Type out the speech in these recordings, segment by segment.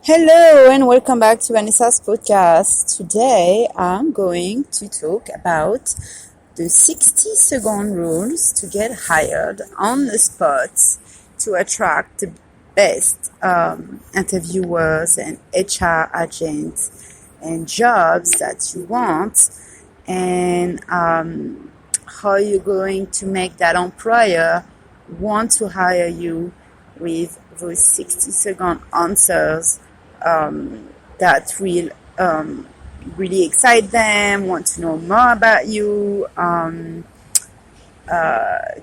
Hello and welcome back to Vanessa's podcast. Today I'm going to talk about the 60-second rules to get hired on the spot to attract the best interviewers and HR agents and jobs that you want, and how you're going to make that employer want to hire you with those 60-second answers that will really excite them, want to know more about you,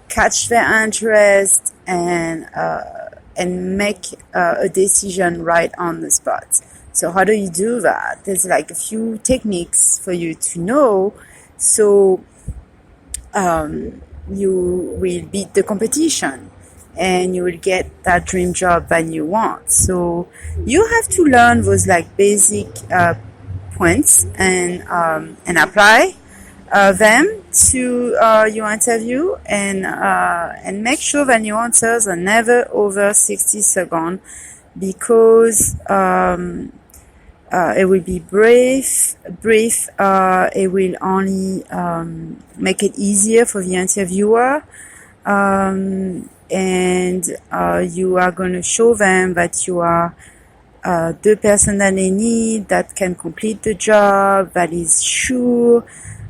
catch their interest, and make a decision right on the spot. So how do you do that? There's like a few techniques for you to know, so you will beat the competition and you will get that dream job that you want. So you have to learn those like basic points and apply them to your interview, and make sure that your answers are never over 60 seconds, because it will be brief. It will only make it easier for the interviewer, and you are going to show them that you are the person that they need, that can complete the job, that is sure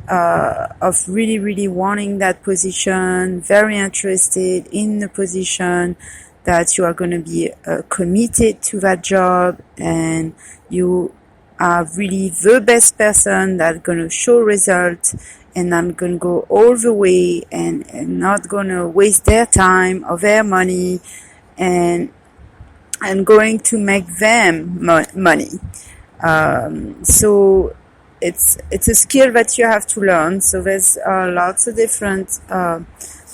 of really wanting that position, very interested in the position, that you are going to be committed to that job, and you are really the best person that's going to show results, and I'm going to go all the way and not going to waste their time or their money, and going to make them money. So it's a skill that you have to learn. So there's lots of different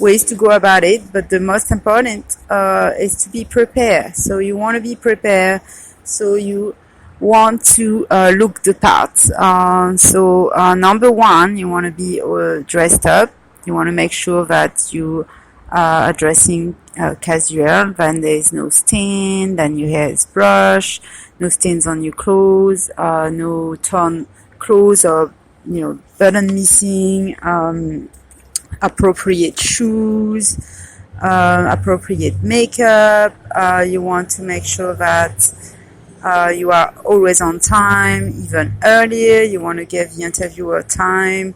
ways to go about it, but the most important is to be prepared. So you want to be prepared, so you want to look the part. So number one, you want to be dressed up. You want to make sure that you are dressing casual, then there is no stain, then your hair is brushed, no stains on your clothes, no torn clothes or button missing, appropriate shoes, appropriate makeup. You want to make sure that you are always on time, even earlier. You want to give the interviewer time.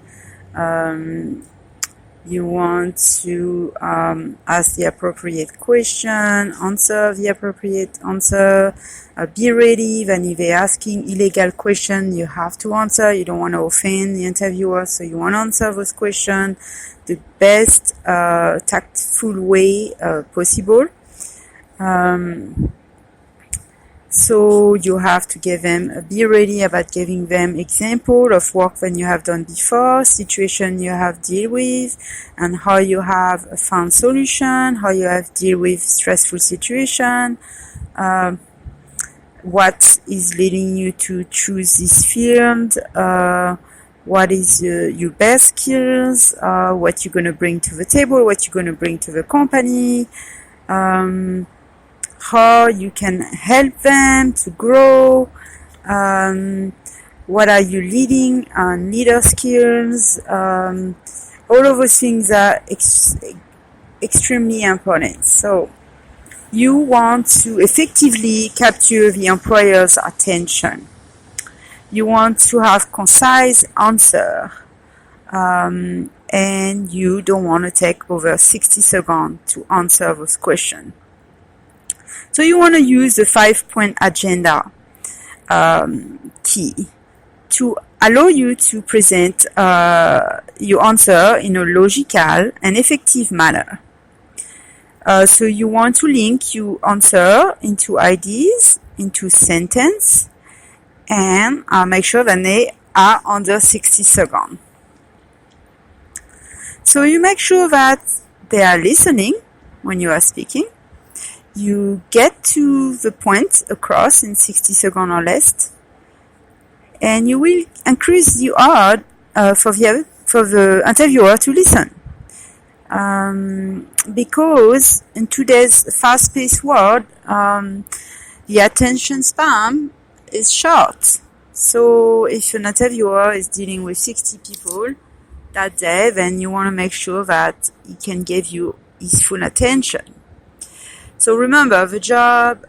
You want to ask the appropriate question, answer the appropriate answer, be ready. Then if they're asking illegal questions, you have to answer. You don't want to offend the interviewer, so you want to answer those questions the best tactful way possible. So you have to give them, be ready about giving them example of work that you have done before, situation you have dealt with, and how you have found solution, how you have dealt with stressful situation, what is leading you to choose this field, what is your best skills, what you're going to bring to the table, what you're going to bring to the company, how you can help them to grow, what are you leading on leader skills. All of those things are extremely important. So you want to effectively capture the employer's attention. You want to have concise answer, and you don't want to take over 60 seconds to answer those questions. So you want to use the 5-point agenda key to allow you to present your answer in a logical and effective manner. So you want to link your answer into ideas, into sentence, and make sure that they are under 60 seconds. So you make sure that they are listening when you are speaking. You get to the point across in 60 seconds or less, and you will increase the odds for the interviewer to listen. Because in today's fast-paced world, the attention span is short. So if an interviewer is dealing with 60 people that day, then you want to make sure that he can give you his full attention. So remember, the job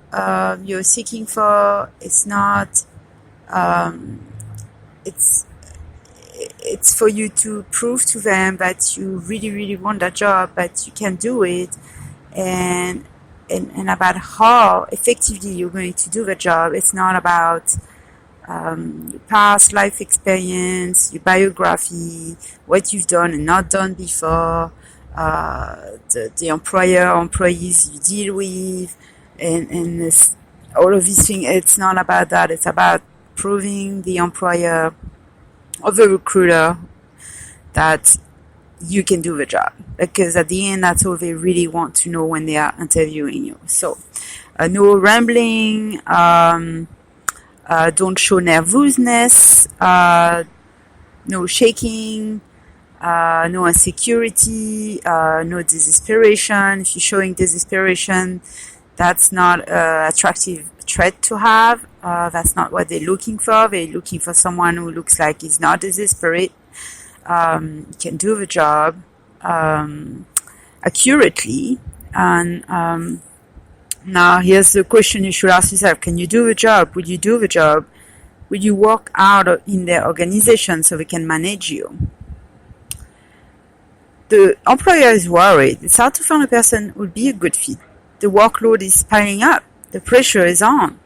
you're seeking for is not, it's for you to prove to them that you really, really want that job, that you can do it, and about how effectively you're going to do the job. It's not about your past life experience, your biography, what you've done and not done before, the employer or employees you deal with, and this, all of these things. It's not about that. It's about proving the employer or the recruiter that you can do the job, because at the end, that's all they really want to know when they are interviewing you. So no rambling, don't show nervousness, no shaking, no insecurity, no desperation. If you're showing desperation, that's not an attractive trait to have. That's not what they're looking for. They're looking for someone who looks like he's not desperate, can do the job accurately. And now here's the question you should ask yourself: can you do the job? Will you do the job? Will you work out in their organization so they can manage you? The employer is worried. It's hard to find a person who will be a good fit. The workload is piling up. The pressure is on.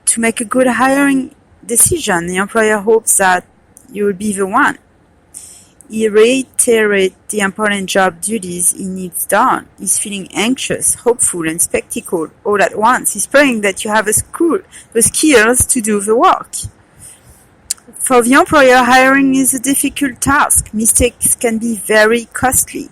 To make a good hiring decision, the employer hopes that you will be the one. He reiterates the important job duties he needs done. He's feeling anxious, hopeful, and spectacled all at once. He's praying that you have the skills to do the work. For the employer, hiring is a difficult task. Mistakes can be very costly.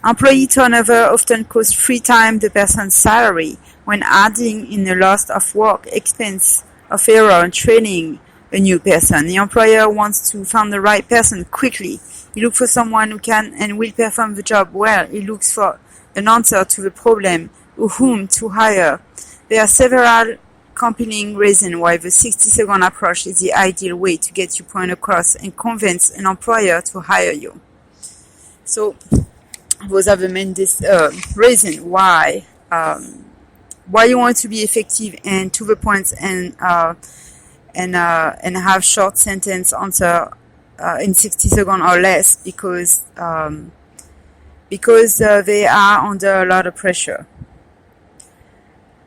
Employee turnover often costs 3 times the person's salary when adding in the loss of work, expense of error, and training a new person. The employer wants to find the right person quickly. He looks for someone who can and will perform the job well. He looks for an answer to the problem, whom to hire. There are several compelling reasons why the 60-second approach is the ideal way to get your point across and convince an employer to hire you. So those are the main reasons why you want to be effective and to the point, and have short sentence answer in 60 seconds or less, because they are under a lot of pressure.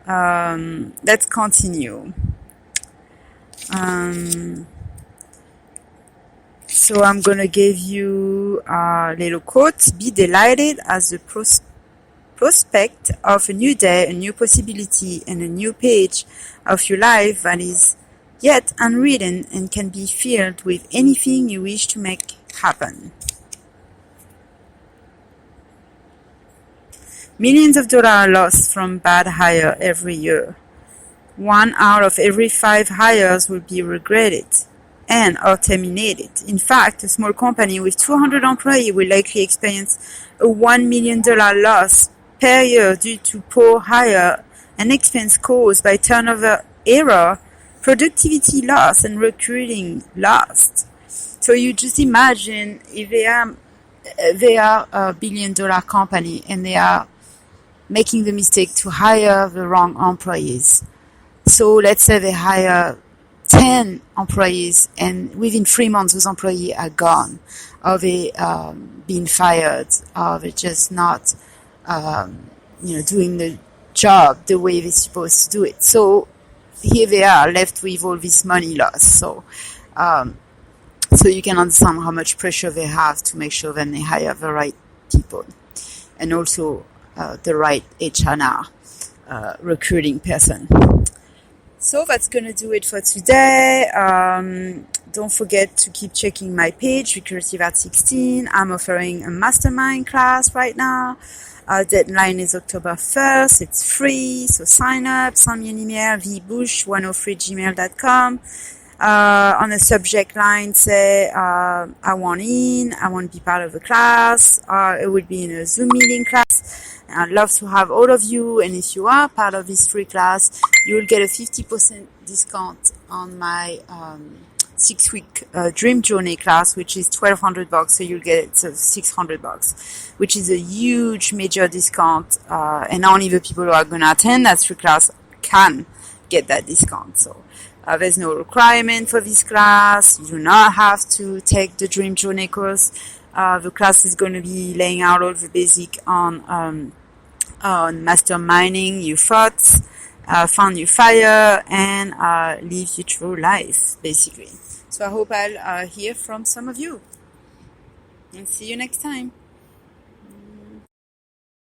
Let's continue. So I'm going to give you a little quote. Be delighted as the prospect of a new day, a new possibility, and a new page of your life that is yet unwritten and can be filled with anything you wish to make happen. Millions of dollars are lost from bad hire every year. 1 out of every 5 hires will be regretted and or terminated. In fact, a small company with 200 employees will likely experience a $1 million loss per year due to poor hire and expense caused by turnover error, productivity loss, and recruiting loss. So you just imagine if they are a $1 billion company and they are making the mistake to hire the wrong employees. So let's say they hire 10 employees and within 3 months those employees are gone, or they been fired, or they're just not doing the job the way they're supposed to do it. So here they are left with all this money loss. So you can understand how much pressure they have to make sure that they hire the right people, and also the right HR recruiting person. So that's going to do it for today. Don't forget to keep checking my page, Recursive at 16. I'm offering a mastermind class right now. Deadline is October 1st. It's free, so sign up, send me an email, vbush103@gmail.com. on a subject line, say, I want to be part of the class, it would be in a Zoom meeting class. I'd love to have all of you, and if you are part of this free class, you will get a 50% discount on my 6-week dream journey class, which is $1,200, so you'll get $600, which is a huge major discount, and only the people who are going to attend that free class can get that discount. So there's no requirement for this class. You do not have to take the dream journey course. The class is going to be laying out all the basic on masterminding your thoughts, find your fire, and live your true life, basically. So I hope I'll hear from some of you. And see you next time.